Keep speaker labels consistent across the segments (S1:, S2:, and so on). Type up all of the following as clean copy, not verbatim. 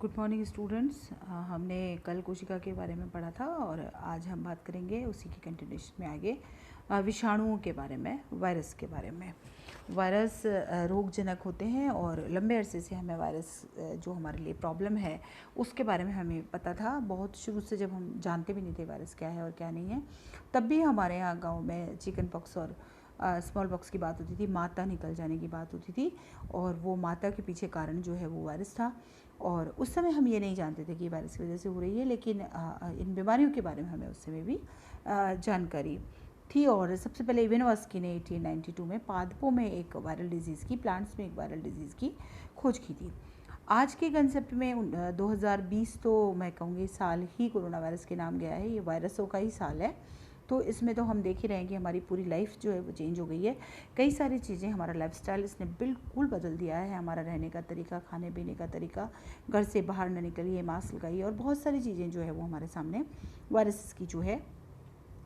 S1: Good morning students. हमने कल कोशिका के बारे में पढ़ा था और आज हम बात करेंगे उसी की कंटिन्यूशन में आगे विषाणुओं के बारे में, वायरस के बारे में। वायरस रोगजनक होते हैं और लंबे अरसे से हमें वायरस जो हमारे लिए प्रॉब्लम है उसके बारे में हमें पता था। बहुत शुरू से जब हम जानते भी नहीं थे वायरस क्या है और क्या नहीं है, तब भी हमारे यहाँ गाँव में चिकन पॉक्स और स्मॉल पॉक्स की बात होती थी, माता निकल जाने की बात होती थी और वो माता के पीछे कारण जो है वो वायरस था। और उस समय हम ये नहीं जानते थे कि वायरस की वजह से हो रही है, लेकिन इन बीमारियों के बारे में हमें उस समय भी जानकारी थी। और सबसे पहले इवेनोवास्की ने 1892 में पादपों में एक वायरल डिजीज़ की, प्लांट्स में एक वायरल डिजीज़ की खोज की थी। आज के कंसेप्ट में 2020 तो मैं कहूँगी साल ही कोरोना वायरस के नाम गया है, ये वायरसों का ही साल है। तो इसमें तो हम देख ही रहे हैं कि हमारी पूरी लाइफ जो है वो चेंज हो गई है। कई सारी चीज़ें, हमारा लाइफस्टाइल इसने बिल्कुल बदल दिया है। हमारा रहने का तरीका, खाने पीने का तरीका, घर से बाहर न निकलिए, मास्क लगाइए और बहुत सारी चीज़ें जो है वो हमारे सामने वायरस की जो है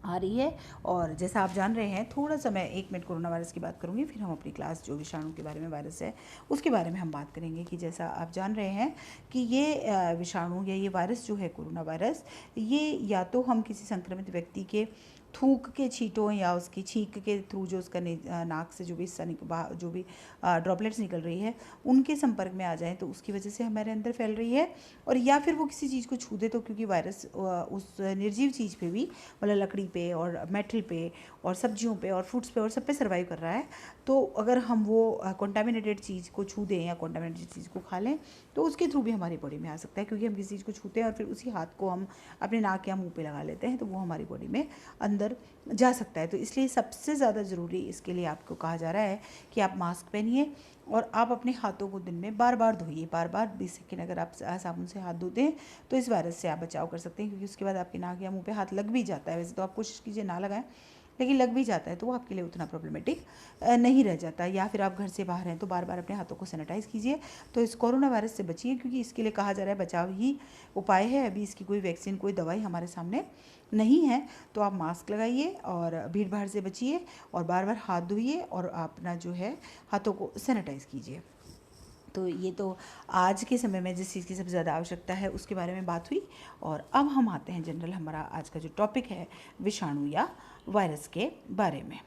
S1: आ रही है। और जैसा आप जान रहे हैं, थोड़ा सा मैं 1 मिनट कोरोना वायरस की बात करूंगी, फिर हम अपनी क्लास जो विषाणु के बारे में वायरस है उसके बारे में हम बात करेंगे। कि जैसा आप जान रहे हैं कि ये विषाणु या ये वायरस जो है कोरोना वायरस, ये या तो हम किसी संक्रमित व्यक्ति के थूक के छींटों या उसकी छींक के थ्रू जो उसका नाक से जो भी जो भी ड्रॉपलेट्स निकल रही है उनके संपर्क में आ जाएं तो उसकी वजह से हमारे अंदर फैल रही है। और या फिर वो किसी चीज़ को छू दे तो, क्योंकि वायरस उस निर्जीव चीज़ पे भी, मतलब लकड़ी पे और मेटल पे और सब्जियों पे और फ्रूट्स पे और सब पे सर्वाइव कर रहा है। तो अगर हम वो कॉन्टामिनेटेड चीज़ को छू दें या कॉन्टामिनेटेड चीज़ को खा लें तो उसके थ्रू भी हमारी बॉडी में आ सकता है, क्योंकि हम किसी चीज़ को छूते हैं और फिर उसी हाथ को हम अपने नाक या मुंह पे लगा लेते हैं तो वो हमारी बॉडी में अंदर जा सकता है। तो इसलिए सबसे ज़्यादा ज़रूरी इसके लिए आपको कहा जा रहा है कि आप मास्क पहनिए और आप अपने हाथों को दिन में बार बार धोइए। बार बार 20 सेकेंड अगर आप साबुन से हाथ धोते हैं तो इस वायरस से आप बचाव कर सकते हैं, क्योंकि उसके बाद आपके नाक या मुंह पे हाथ लग भी जाता है। वैसे तो आप कोशिश कीजिए ना लगाएं, लेकिन लग भी जाता है तो वो आपके लिए उतना प्रॉब्लमेटिक नहीं रह जाता। या फिर आप घर से बाहर हैं तो बार बार अपने हाथों को सैनिटाइज़ कीजिए। तो इस कोरोना वायरस से बचिए, क्योंकि इसके लिए कहा जा रहा है बचाव ही उपाय है। अभी इसकी कोई वैक्सीन, कोई दवाई हमारे सामने नहीं है। तो आप मास्क लगाइए और भीड़ भाड़ से बचिए और बार बार हाथ धोइए और अपना जो है हाथों को सैनिटाइज़ कीजिए। तो ये तो आज के समय में जिस चीज़ की सबसे ज़्यादा आवश्यकता है उसके बारे में बात हुई। और अब हम आते हैं जनरल, हमारा आज का जो टॉपिक है विषाणु या वायरस के बारे में।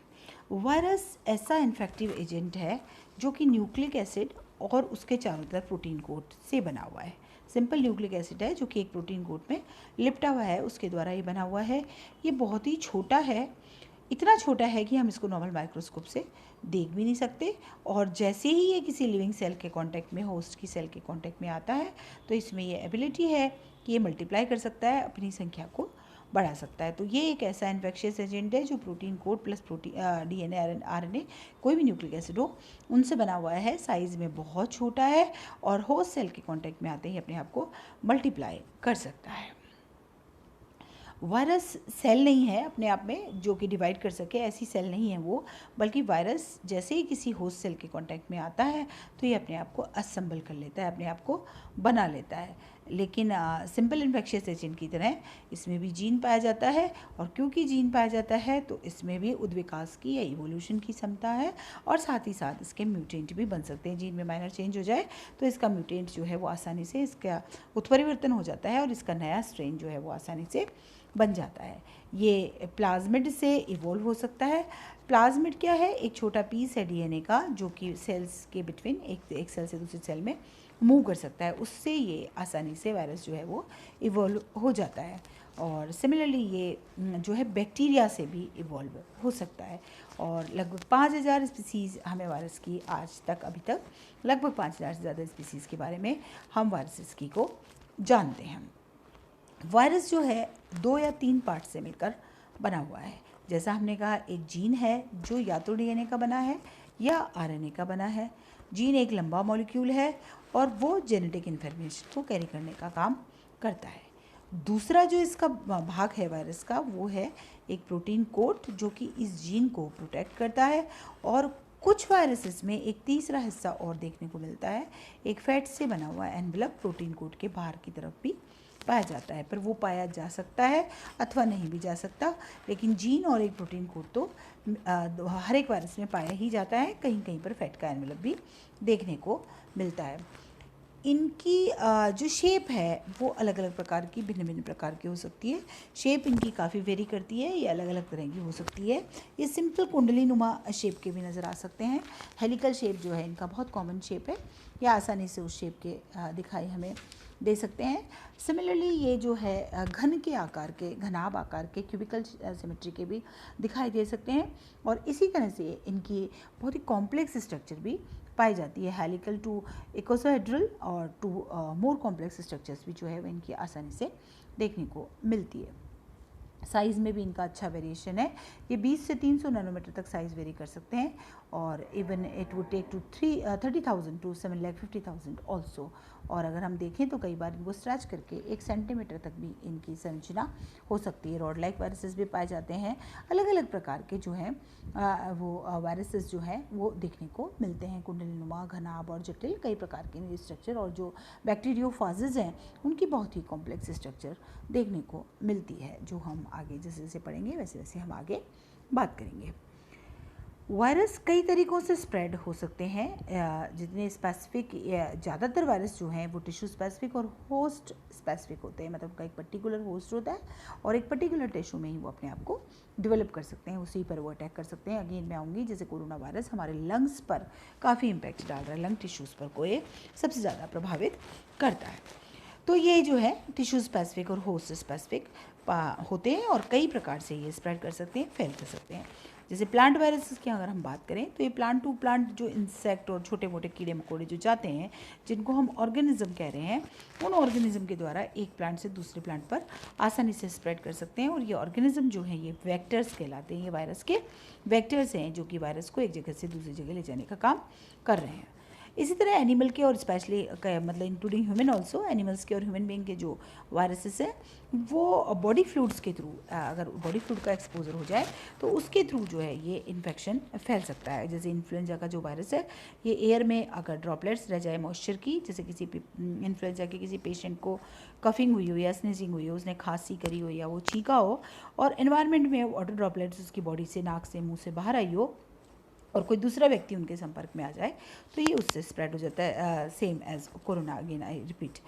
S1: वायरस ऐसा इन्फेक्टिव एजेंट है जो कि न्यूक्लिक एसिड और उसके चारों तरफ प्रोटीन कोट से बना हुआ है। सिंपल न्यूक्लिक एसिड है जो कि एक प्रोटीन कोट में लिपटा हुआ है, उसके द्वारा ये बना हुआ है। ये बहुत ही छोटा है, इतना छोटा है कि हम इसको नॉर्मल माइक्रोस्कोप से देख भी नहीं सकते। और जैसे ही ये किसी लिविंग सेल के कांटेक्ट में, होस्ट की सेल के कांटेक्ट में आता है तो इसमें ये एबिलिटी है कि ये मल्टीप्लाई कर सकता है, अपनी संख्या को बढ़ा सकता है। तो ये एक ऐसा इन्फेक्शियस एजेंट है जो protein code plus DNA, RNA, कोई भी न्यूक्लिक एसिड हो उनसे बना हुआ है। साइज़ में बहुत छोटा है और होस्ट सेल के कांटेक्ट में आते ही अपने आप को मल्टीप्लाई कर सकता है। वायरस सेल नहीं है अपने आप में जो कि डिवाइड कर सके, ऐसी सेल नहीं है वो, बल्कि वायरस जैसे ही किसी होस्ट सेल के कांटेक्ट में आता है तो ये अपने आप को असेंबल कर लेता है, अपने आप को बना लेता है। लेकिन सिंपल इन्फेक्शियस एजेंट की तरह इसमें भी जीन पाया जाता है, और क्योंकि जीन पाया जाता है तो इसमें भी उद्विकास की या इवोल्यूशन की क्षमता है, और साथ ही साथ इसके म्यूटेंट भी बन सकते हैं। जीन में माइनर चेंज हो जाए तो इसका म्यूटेंट जो है वो आसानी से, इसका उत्परिवर्तन हो जाता है और इसका नया स्ट्रेन जो है वो आसानी से बन जाता है। ये प्लाज्मिड से इवोल्व हो सकता है। प्लाज्मिड क्या है? एक छोटा पीस है डीएनए का जो कि सेल्स के बिटवीन एक सेल से दूसरी सेल में मूव कर सकता है, उससे ये आसानी से वायरस जो है वो इवोल्व हो जाता है। और सिमिलरली ये जो है बैक्टीरिया से भी इवोल्व हो सकता है। और लगभग 5000 स्पीसीज़ हमें वायरस की आज तक, अभी तक लगभग 5000 से ज़्यादा स्पीसीज़ के बारे में हम वायरसेस की को जानते हैं। वायरस जो है 2 या 3 पार्ट से मिलकर बना हुआ है। जैसा हमने कहा, एक जीन है जो या तो डीएनए का बना है या आरएनए का बना है। जीन एक लंबा मॉलिक्यूल है और वो जेनेटिक इन्फॉर्मेशन को कैरी करने का काम करता है। दूसरा जो इसका भाग है वायरस का, वो है एक प्रोटीन कोट जो कि इस जीन को प्रोटेक्ट करता है। और कुछ वायरसेस में एक तीसरा हिस्सा और देखने को मिलता है, एक फैट से बना हुआ एनवेलप प्रोटीन कोट के बाहर की तरफ भी पाया जाता है, पर वो पाया जा सकता है अथवा नहीं भी जा सकता। लेकिन जीन और एक प्रोटीन कोड तो हर एक वायरस में पाया ही जाता है। कहीं कहीं पर फैट का एनवेलप भी देखने को मिलता है। इनकी जो शेप है वो अलग अलग प्रकार की, भिन्न भिन्न प्रकार की हो सकती है। शेप इनकी काफ़ी वेरी करती है, ये अलग अलग तरह की हो सकती है। ये सिंपल कुंडली नुमा शेप के भी नज़र आ सकते हैं। हेलिकल शेप जो है इनका बहुत कॉमन शेप है, या आसानी से उस शेप के दिखाई हमें दे सकते हैं। सिमिलरली ये जो है घन के आकार के, घनाभ आकार के, क्यूबिकल सिमेट्री के भी दिखाई दे सकते हैं। और इसी तरह से इनकी बहुत ही कॉम्प्लेक्स स्ट्रक्चर भी पाई जाती है। हेलिकल टू इकोसाहेड्रल और टू मोर कॉम्प्लेक्स स्ट्रक्चर्स भी जो है वो इनकी आसानी से देखने को मिलती है। साइज़ में भी इनका अच्छा वेरिएशन है। ये 20 से 300 नैनोमीटर तक साइज़ वेरी कर सकते हैं, और even it would take to 30,000 to 7,50,000 also. और अगर हम देखें तो कई बार इनको स्ट्रेच करके 1 सेंटीमीटर तक भी इनकी संरचना हो सकती है। रॉड लाइक वायरसेस भी पाए जाते हैं। अलग अलग प्रकार के जो हैं वो वायरसेस जो हैं वो देखने को मिलते हैं। कुंडलीनुमा, घनाभ और जटिल कई प्रकार के स्ट्रक्चर, और जो बैक्टीरियोफाजेज हैं उनकी बहुत ही कॉम्प्लेक्स स्ट्रक्चर देखने को मिलती है, जो हम आगे जैसे जैसे पढ़ेंगे वैसे वैसे हम आगे बात करेंगे। वायरस कई तरीक़ों से स्प्रेड हो सकते हैं। जितने स्पेसिफिक, ज़्यादातर वायरस जो हैं वो टिश्यू स्पेसिफिक और होस्ट स्पेसिफिक होते हैं। मतलब उनका एक पर्टिकुलर होस्ट होता है और एक पर्टिकुलर टिश्यू में ही वो अपने आप को डेवलप कर सकते हैं, उसी पर वो अटैक कर सकते हैं। अगेन मैं आऊँगी, जैसे कोरोना वायरस हमारे लंग्स पर काफ़ी इम्पैक्ट डाल रहा है, लंग टिश्यूज़ पर को ये सबसे ज़्यादा प्रभावित करता है। तो ये जो है टिश्यू स्पेसिफिक और होस्ट स्पेसिफिक होते हैं, और कई प्रकार से ये स्प्रेड कर सकते हैं, फैल कर सकते हैं। जैसे प्लांट वायरसेस की अगर हम बात करें तो ये प्लांट टू प्लांट जो इंसेक्ट और छोटे मोटे कीड़े मकोड़े जो जाते हैं, जिनको हम ऑर्गेनिज्म कह रहे हैं, उन ऑर्गेनिज्म के द्वारा एक प्लांट से दूसरे प्लांट पर आसानी से स्प्रेड कर सकते हैं। और ये ऑर्गेनिज्म जो है ये वेक्टर्स कहलाते हैं। ये वायरस के वेक्टर्स हैं जो कि वायरस को एक जगह से दूसरी जगह ले जाने का काम कर रहे हैं। इसी तरह एनिमल के और स्पेशली मतलब इंक्लूडिंग ह्यूमन ऑल्सो, एनिमल्स के और ह्यूमन बीइंग के जो वायरसेस हैं वो बॉडी फ्लूइड्स के थ्रू, अगर बॉडी फ्लूइड का एक्सपोजर हो जाए तो उसके थ्रू जो है ये इन्फेक्शन फैल सकता है। जैसे इन्फ्लुएंजा का जो वायरस है, ये एयर में अगर ड्रॉपलेट्स रह जाए मॉइस्चर की, जैसे किसी इन्फ्लुएंजा के किसी पेशेंट को कफिंग हुई हो या स्नीजिंग हुई हो, उसने खांसी करी हो या वो छींका हो, और एनवायरनमेंट में वाटर ड्रॉपलेट्स उसकी बॉडी से, नाक से, मुँह से बाहर आई हो, और कोई दूसरा व्यक्ति उनके संपर्क में आ जाए तो ये उससे स्प्रेड हो जाता है, same as corona, again I repeat.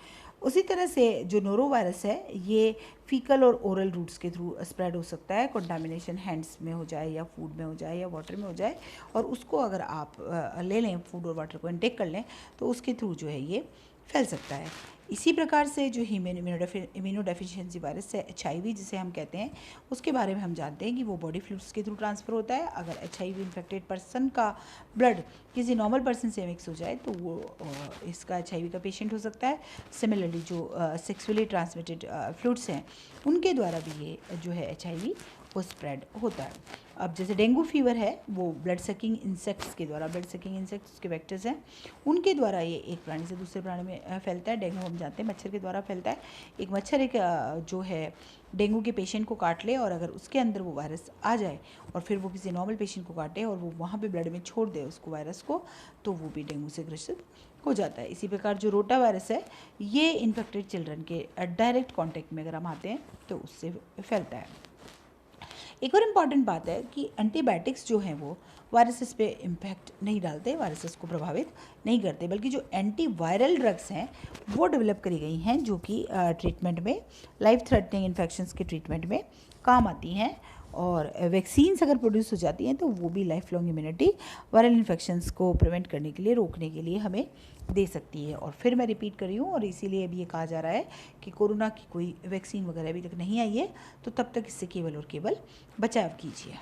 S1: उसी तरह से जो नोरो वायरस है ये फीकल और ओरल रूट्स के थ्रू स्प्रेड हो सकता है। कंटामिनेशन हैंड्स में हो जाए या फूड में हो जाए या वाटर में हो जाए, और उसको अगर आप ले लें, फूड और वाटर को इनटेक कर लें, तो उसके थ्रू जो है ये फैल सकता है। इसी प्रकार से जो इम्यूनोडेफिशिएंसी वायरस है, HIV जिसे हम कहते हैं, उसके बारे में हम जानते हैं कि वो बॉडी फ्लूइड्स के थ्रू ट्रांसफ़र होता है। अगर HIV इन्फेक्टेड पर्सन का ब्लड किसी नॉर्मल पर्सन से मिक्स हो जाए तो वो इसका HIV का पेशेंट हो सकता है। सिमिलरली जो सेक्सुअली ट्रांसमिटेड फ्लूइड्स हैं उनके द्वारा भी ये जो है HIV वो स्प्रेड होता है। अब जैसे डेंगू फीवर है वो ब्लड सकिंग इंसेक्ट्स के द्वारा, ब्लड सकिंग इंसेक्ट्स के वेक्टर्स हैं, उनके द्वारा ये एक प्राणी से दूसरे प्राणी में फैलता है। डेंगू हम जानते हैं मच्छर के द्वारा फैलता है। एक मच्छर एक जो है डेंगू के पेशेंट को काट ले, और अगर उसके अंदर वो वायरस आ जाए और फिर वो किसी नॉर्मल पेशेंट को काटे और वो वहाँ पे ब्लड में छोड़ दे उसको वायरस को, तो वो भी डेंगू से ग्रसित हो जाता है। इसी प्रकार जो रोटा वायरस है ये इन्फेक्टेड चिल्ड्रन के डायरेक्ट कॉन्टैक्ट में अगर हम आते हैं तो उससे फैलता है। एक और इम्पॉर्टेंट बात है कि एंटीबायोटिक्स जो हैं वो वायरसेस पे इम्पैक्ट नहीं डालते, वायरसेस को प्रभावित नहीं करते, बल्कि जो एंटीवायरल ड्रग्स हैं वो डेवलप करी गई हैं जो कि ट्रीटमेंट में, लाइफ थ्रेटनिंग इन्फेक्शंस के ट्रीटमेंट में काम आती हैं। और वैक्सीन्स अगर प्रोड्यूस हो जाती हैं तो वो भी life long immunity, viral infections को प्रिवेंट करने के लिए, रोकने के लिए हमें दे सकती है। और फिर मैं रिपीट कर रही हूँ, और इसीलिए अभी ये कहा जा रहा है कि कोरोना की कोई वैक्सीन वगैरह अभी तक नहीं आई है, तो तब तक इससे केवल और केवल बचाव कीजिए।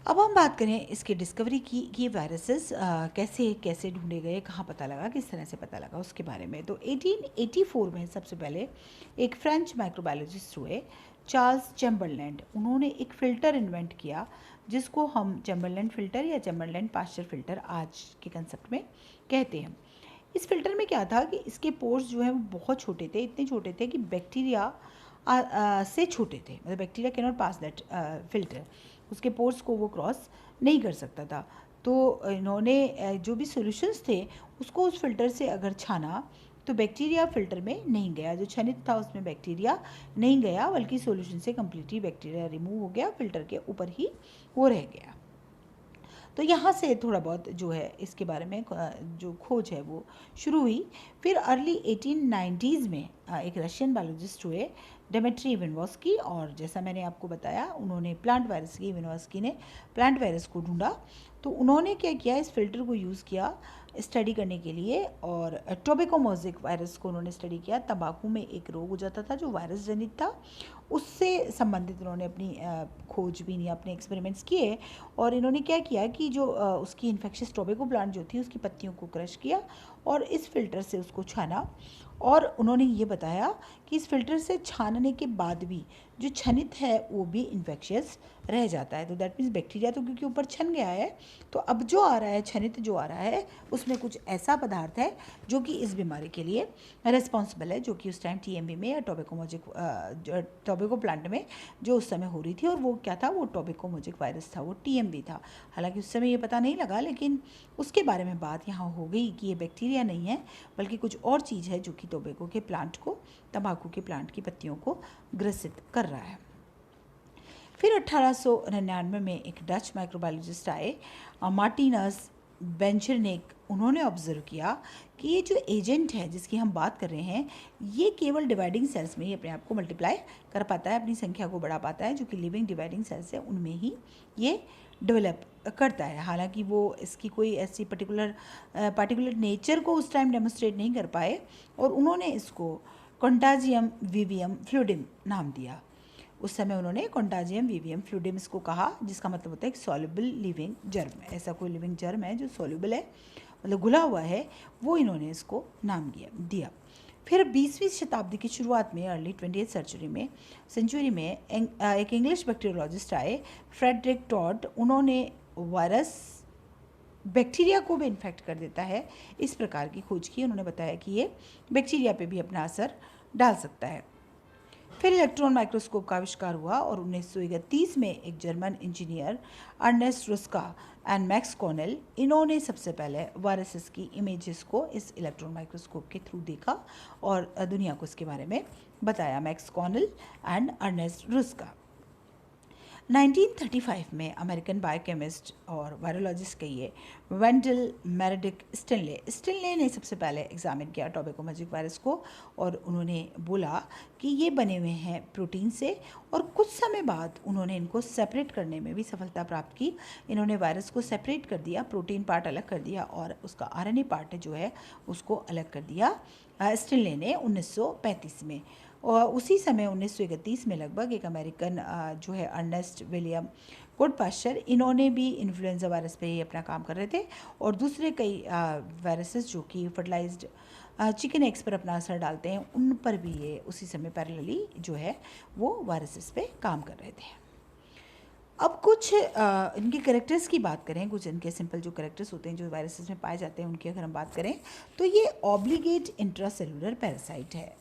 S1: अब हम बात करें इसकी डिस्कवरी की कि ये वायरसेस कैसे कैसे ढूंढे गए, कहाँ पता लगा, किस तरह से पता लगा, उसके बारे में। तो 1884 में सबसे पहले एक फ्रेंच माइक्रोबायोलॉजिस्ट हुए, चार्ल्स चैम्बरलैंड। उन्होंने एक फ़िल्टर इन्वेंट किया जिसको हम चैम्बरलैंड फ़िल्टर या चैम्बरलैंड पास्चर फ़िल्टर आज के कंसेप्ट में कहते हैं। इस फ़िल्टर में क्या था कि इसके पोर्स जो हैं वो बहुत छोटे थे, इतने छोटे थे कि बैक्टीरिया से छोटे थे, मतलब bacteria can not pass that filter, उसके पोर्स को वो क्रॉस नहीं कर सकता था। तो इन्होंने जो भी सॉल्यूशंस थे उसको उस फ़िल्टर से अगर छाना तो बैक्टीरिया फ़िल्टर में नहीं गया, जो छनित था उसमें बैक्टीरिया नहीं गया, बल्कि सॉल्यूशन से कम्प्लीटली बैक्टीरिया रिमूव हो गया, फ़िल्टर के ऊपर ही वो रह गया। तो यहाँ से थोड़ा बहुत जो है इसके बारे में जो खोज है वो शुरू हुई। फिर अर्ली 1890s में एक रशियन बायोलॉजिस्ट हुए डेमेट्री इवानोव्स्की, और जैसा मैंने आपको बताया उन्होंने प्लांट वायरस की, इवानोव्स्की ने प्लांट वायरस को ढूंढा। तो उन्होंने क्या किया, इस फिल्टर को यूज़ किया स्टडी करने के लिए, और टोबैको मोज़ेक वायरस को उन्होंने स्टडी किया। तंबाकू में एक रोग हो जाता था जो वायरस जनित था, उससे संबंधित उन्होंने अपनी खोजबीन या अपने एक्सपेरिमेंट्स किए। और इन्होंने क्या किया कि जो उसकी इन्फेक्शियस टोबैको प्लांट जो थी उसकी पत्तियों को क्रश किया और इस फिल्टर से उसको छाना, और उन्होंने ये बताया कि इस फिल्टर से छानने के बाद भी जो छनित है वो भी इन्फेक्शियस रह जाता है। तो दैट मीन्स बैक्टीरिया तो क्योंकि ऊपर छन गया है, तो अब जो आ रहा है छनित जो आ रहा है उसमें कुछ ऐसा पदार्थ है जो कि इस बीमारी के लिए रिस्पॉन्सिबल है, जो कि उस टाइम टीएमवी में या टोबैको प्लांट में जो उस समय हो रही थी। और वो क्या था, वो टोबैको मोज़ेक वायरस था, वो टीएमवी था। हालांकि उस समय ये पता नहीं लगा, लेकिन उसके बारे में बात यहाँ हो गई कि ये बैक्टीरिया नहीं है बल्कि कुछ और चीज़ है जो कि टोबैको के प्लांट को, तंबाकू के प्लांट की पत्तियों को ग्रसित कर रहा है। फिर 1899 में एक डच माइक्रोबायोलॉजिस्ट आए, मार्टिनस बेंचरनेक। उन्होंने ऑब्जर्व किया कि ये जो एजेंट है जिसकी हम बात कर रहे हैं, ये केवल डिवाइडिंग सेल्स में ही अपने आप को मल्टीप्लाई कर पाता है, अपनी संख्या को बढ़ा पाता है, जो कि लिविंग डिवाइडिंग सेल्स है उनमें ही ये डेवलप करता है। हालांकि वो इसकी कोई ऐसी पार्टिकुलर नेचर को उस टाइम डेमोन्स्ट्रेट नहीं कर पाए, और उन्होंने इसको कंटाजियम विवियम फ्लूइडिम नाम दिया। उस समय उन्होंने कंटाजियम विवियम फ्लूइडिम इसको कहा, जिसका मतलब होता है एक सॉल्युबल लिविंग जर्म। ऐसा कोई लिविंग जर्म है जो सॉल्युबल है, मतलब घुला हुआ है, वो इन्होंने इसको नाम दिया। फिर 20वीं शताब्दी की शुरुआत में, अर्ली 20th सेंचुरी में एक इंग्लिश बैक्टीरियोलॉजिस्ट आए, फ्रेडरिक टॉड। उन्होंने वायरस बैक्टीरिया को भी इन्फेक्ट कर देता है इस प्रकार की खोज की। उन्होंने बताया कि ये बैक्टीरिया पे भी अपना असर डाल सकता है। फिर इलेक्ट्रॉन माइक्रोस्कोप का आविष्कार हुआ, और 1931 में एक German engineer Ernst Ruska and Max Cornell, इन्होंने सबसे पहले वायरसेस की इमेजेस को इस इलेक्ट्रॉन माइक्रोस्कोप के थ्रू देखा और दुनिया को इसके बारे में बताया। Max Cornell and Ernest रुस्का। 1935 में अमेरिकन बायोकेमिस्ट और वायरोलॉजिस्ट कहिए वेंडल मेरेडिक स्टिनले ने सबसे पहले एग्जामिन किया टोबैको मोज़ेक वायरस को, और उन्होंने बोला कि ये बने हुए हैं प्रोटीन से, और कुछ समय बाद उन्होंने इनको सेपरेट करने में भी सफलता प्राप्त की। इन्होंने वायरस को सेपरेट कर दिया, प्रोटीन पार्ट अलग कर दिया और उसका आरएनए पार्ट जो है उसको अलग कर दिया स्टिनले ने 1935 में। और उसी समय 1931 में लगभग एक अमेरिकन जो है अर्नेस्ट विलियम गुडपास्चर, इन्होंने भी इन्फ्लुएंजा वायरस पे ही अपना काम कर रहे थे, और दूसरे कई वायरसेस जो कि फर्टिलाइज्ड चिकन एग्स पर अपना असर डालते हैं, उन पर भी ये उसी समय पैरेलली जो है वो वायरसेस पे काम कर रहे थे। अब कुछ इनके करेक्टर्स की बात करें, कुछ इनके सिंपल जो करेक्टर्स होते हैं जो वायरसेस में पाए जाते हैं, उनकी अगर हम बात करें तो ये ऑब्लिगेट इंट्रासेलुलर पैरासाइट है।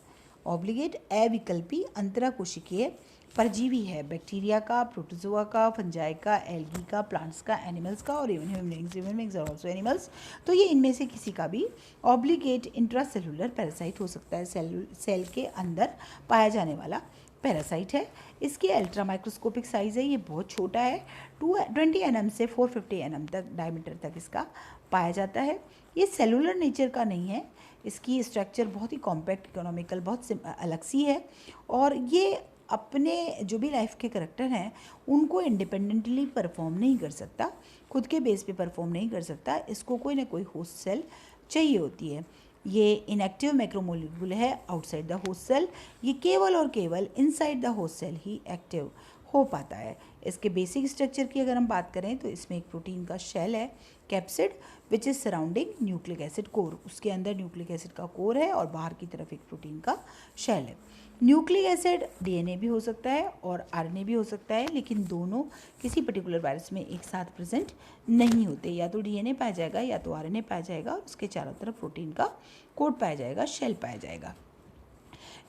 S1: ऑब्लिगेट अविकल्पी अंतराकोशिकीय परजीवी है, बैक्टीरिया का, प्रोटोजोआ का, फंजाई का, एल्गी का, प्लांट्स का, एनिमल्स का, और even human are also animals. तो ये इनमें से किसी का भी ऑब्लिगेट इंट्रासेलुलर पैरासाइट हो सकता है, सेल के अंदर पाया जाने वाला पैरासाइट है। इसकी अल्ट्रा माइक्रोस्कोपिक साइज़ है, ये बहुत छोटा है, 20 nm से 450 nm तक डायमीटर तक इसका पाया जाता है। ये सेलुलर नेचर का नहीं है, इसकी स्ट्रक्चर बहुत ही कॉम्पैक्ट, इकोनॉमिकल, बहुत अलग सी है, और ये अपने जो भी लाइफ के करेक्टर हैं उनको इंडिपेंडेंटली परफॉर्म नहीं कर सकता, खुद के बेस पे परफॉर्म नहीं कर सकता, इसको कोई ना कोई होस्ट सेल चाहिए होती है। ये इनएक्टिव मैक्रोमोलिक्यूल है आउटसाइड द होस्ट सेल, ये केवल और केवल इनसाइड द होस्ट सेल ही एक्टिव हो पाता है। इसके बेसिक स्ट्रक्चर की अगर हम बात करें तो इसमें एक प्रोटीन का शेल है, capsid, which is surrounding nucleic acid core. उसके अंदर न्यूक्लिक एसिड का कोर है और बाहर की तरफ एक प्रोटीन का शेल है। न्यूक्लिक एसिड डीएनए भी हो सकता है और आरएनए भी हो सकता है, लेकिन दोनों किसी पर्टिकुलर वायरस में एक साथ प्रेजेंट नहीं होते, या तो डीएनए पाया जाएगा या तो आरएनए पाया जाएगा, और उसके चारों तरफ प्रोटीन का कोट पाया जाएगा, शेल पाया जाएगा।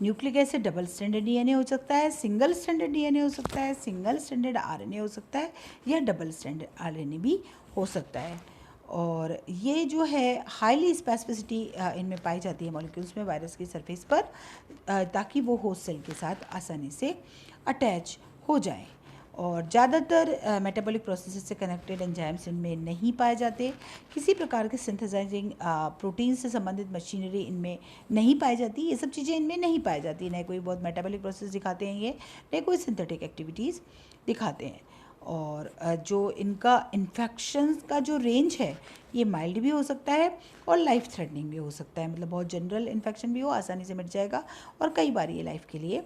S1: Nucleic acid double standard DNA हो सकता है, सिंगल स्टैंडर्ड डीएनए हो सकता है, सिंगल स्टैंडर्ड आरएनए हो सकता है, या डबल स्टैंडर्ड आरएनए भी हो सकता है। और ये जो है हाईली स्पेसिफिसिटी इनमें पाई जाती है मॉलिक्यूल्स में वायरस की सरफेस पर, ताकि वो होस्ट सेल के साथ आसानी से अटैच हो जाए। और ज़्यादातर मेटाबॉलिक प्रोसेस से कनेक्टेड एंजाइम्स इनमें नहीं पाए जाते। किसी प्रकार के सिंथेसाइजिंग प्रोटीन से संबंधित मशीनरी इनमें नहीं पाई जाती। ये सब चीज़ें इनमें नहीं पाई जाती। न कोई बहुत मेटाबॉलिक प्रोसेस दिखाते हैं ये, न कोई सिंथेटिक एक्टिविटीज़ दिखाते हैं। और जो इनका इन्फेक्शंस का जो रेंज है ये माइल्ड भी हो सकता है और लाइफ थ्रेटनिंग भी हो सकता है। मतलब बहुत जनरल इन्फेक्शन भी हो, आसानी से मिट जाएगा, और कई बार ये लाइफ के लिए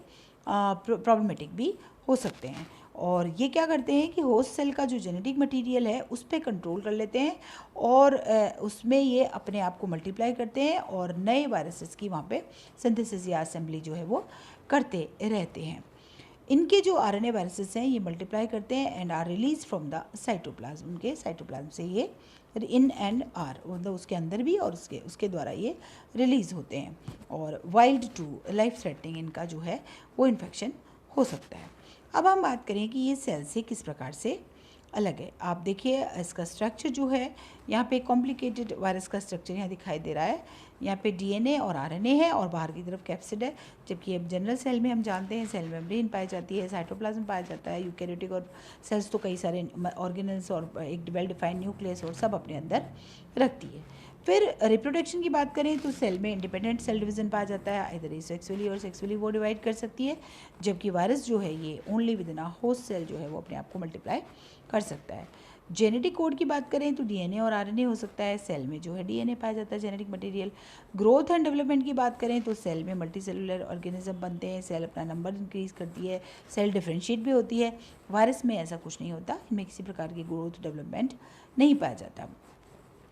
S1: प्रॉब्लमेटिक भी हो सकते हैं। और ये क्या करते हैं कि होस्ट सेल का जो जेनेटिक मटेरियल है उस पर कंट्रोल कर लेते हैं और उसमें ये अपने आप को मल्टीप्लाई करते हैं और नए वायरसेस की वहाँ पे सिंथेसिस या असेंबली जो है वो करते रहते हैं। इनके जो आरएनए वायरसेस हैं ये मल्टीप्लाई करते हैं and are release from the cytoplasm. उनके साइटोप्लाज्म से ये इन एंड आर, मतलब उसके अंदर भी और उसके द्वारा ये रिलीज़ होते हैं। और वाइल्ड टू लाइफ थ्रेटनिंग इनका जो है वो इन्फेक्शन हो सकता है। अब हम बात करें कि ये सेल से किस प्रकार से अलग है। आप देखिए इसका स्ट्रक्चर जो है, यहाँ पे कॉम्प्लिकेटेड वायरस का स्ट्रक्चर यहाँ दिखाई दे रहा है। यहाँ पे डीएनए और आरएनए है और बाहर की तरफ कैप्सिड है। जबकि अब जनरल सेल में हम जानते हैं सेल मेम्ब्रेन पाई जाती है, साइटोप्लाज्म पाया जाता है, यूकैरियोटिक और सेल्स तो कई सारे ऑर्गेनल्स और एक वेल डिफाइंड न्यूक्लियस और सब अपने अंदर रखती है। फिर रिप्रोडक्शन की बात करें तो सेल में इंडिपेंडेंट सेल डिवीजन पाया जाता है, इधर सेक्सुअली और सेक्सुअली वो डिवाइड कर सकती है। जबकि वायरस जो है ये only within a host cell जो है वो अपने आप को मल्टीप्लाई कर सकता है। जेनेटिक कोड की बात करें तो डीएनए और आरएनए हो सकता है, सेल में जो है डीएनए पाया जाता है genetic material. Growth and development की बात करें तो सेल में मल्टी सेलुलर ऑर्गेनिज्म बनते हैं, सेल अपना नंबर इंक्रीज करती है, सेल डिफ्रेंशिएट भी होती है। वायरस में ऐसा कुछ नहीं होता, इनमें किसी प्रकार की ग्रोथ डेवलपमेंट नहीं पाया जाता।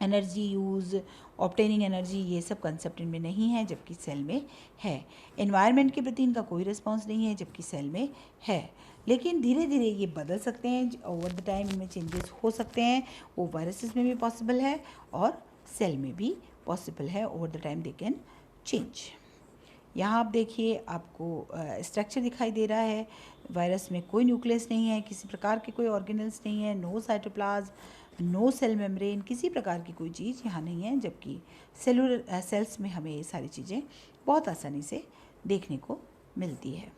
S1: एनर्जी यूज़, ऑब्टेनिंग एनर्जी, ये सब कंसेप्ट इनमें नहीं है जबकि सेल में है। एनवायरनमेंट के प्रति इनका कोई रिस्पॉन्स नहीं है जबकि सेल में है। लेकिन धीरे धीरे ये बदल सकते हैं, ओवर द टाइम इनमें चेंजेस हो सकते हैं। वो वायरसेस में भी पॉसिबल है और सेल में भी पॉसिबल है। Over the time they can change. यहाँ आप देखिए आपको स्ट्रक्चर दिखाई दे रहा है। वायरस में कोई न्यूक्लियस नहीं है, किसी प्रकार के कोई ऑर्गेनल्स नहीं है, no cytoplasm, no cell membrane, किसी प्रकार की कोई चीज़ यहाँ नहीं है। जबकि सेलुलर सेल्स में हमें ये सारी चीज़ें बहुत आसानी से देखने को मिलती है।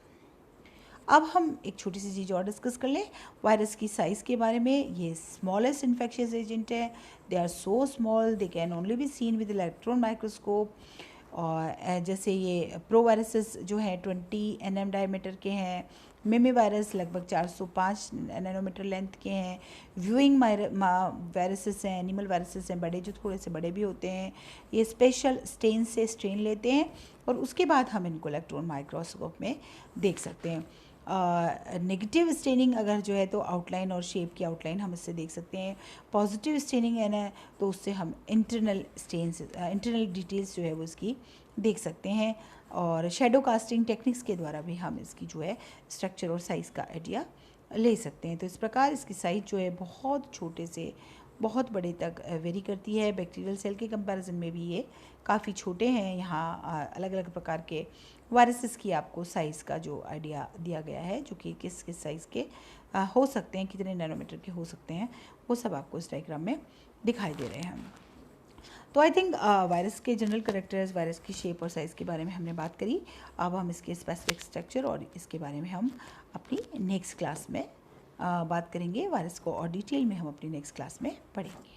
S1: अब हम एक छोटी सी चीज़ और डिस्कस कर लें वायरस की साइज़ के बारे में। ये स्मॉलेस्ट इन्फेक्शियस एजेंट है। They are so small they can only be seen with electron microscope. और जैसे ये प्रो वायरसेस जो हैं 20 nm डायमीटर के हैं, मिमी वायरस लगभग 405 नैनोमीटर लेंथ के हैं, व्यूइंग वायरसेस हैं, एनिमल वायरसेस हैं बड़े, जो थोड़े से बड़े भी होते हैं। ये स्पेशल स्टेन से स्ट्रेन लेते हैं और उसके बाद हम इनको इलेक्ट्रॉन माइक्रोस्कोप में देख सकते हैं। नेगेटिव स्टेनिंग अगर जो है तो आउटलाइन और शेप की आउटलाइन हम इससे देख सकते हैं। पॉजिटिव स्टेनिंग है ना, तो उससे हम इंटरनल स्टेन्स, इंटरनल डिटेल्स जो है वो इसकी देख सकते हैं। और शेडो कास्टिंग टेक्निक्स के द्वारा भी हम इसकी जो है स्ट्रक्चर और साइज़ का आइडिया ले सकते हैं। तो इस प्रकार इसकी साइज़ जो है बहुत छोटे से बहुत बड़े तक वेरी करती है। बैक्टीरियल सेल के कंपैरिजन में भी ये काफ़ी छोटे हैं। यहाँ अलग अलग प्रकार के वायरसेस की आपको साइज़ का जो आइडिया दिया गया है, जो कि किस किस साइज़ के हो सकते हैं, कितने नैनोमीटर के हो सकते हैं, वो सब आपको इस डायग्राम में दिखाई दे रहे हैं। तो आई थिंक वायरस के जनरल कैरेक्टर्स, वायरस की शेप और साइज़ के बारे में हमने बात करी। अब हम इसके स्पेसिफिक स्ट्रक्चर और इसके बारे में हम अपनी नेक्स्ट क्लास में बात करेंगे। वायरस को और डिटेल में हम अपनी नेक्स्ट क्लास में पढ़ेंगे।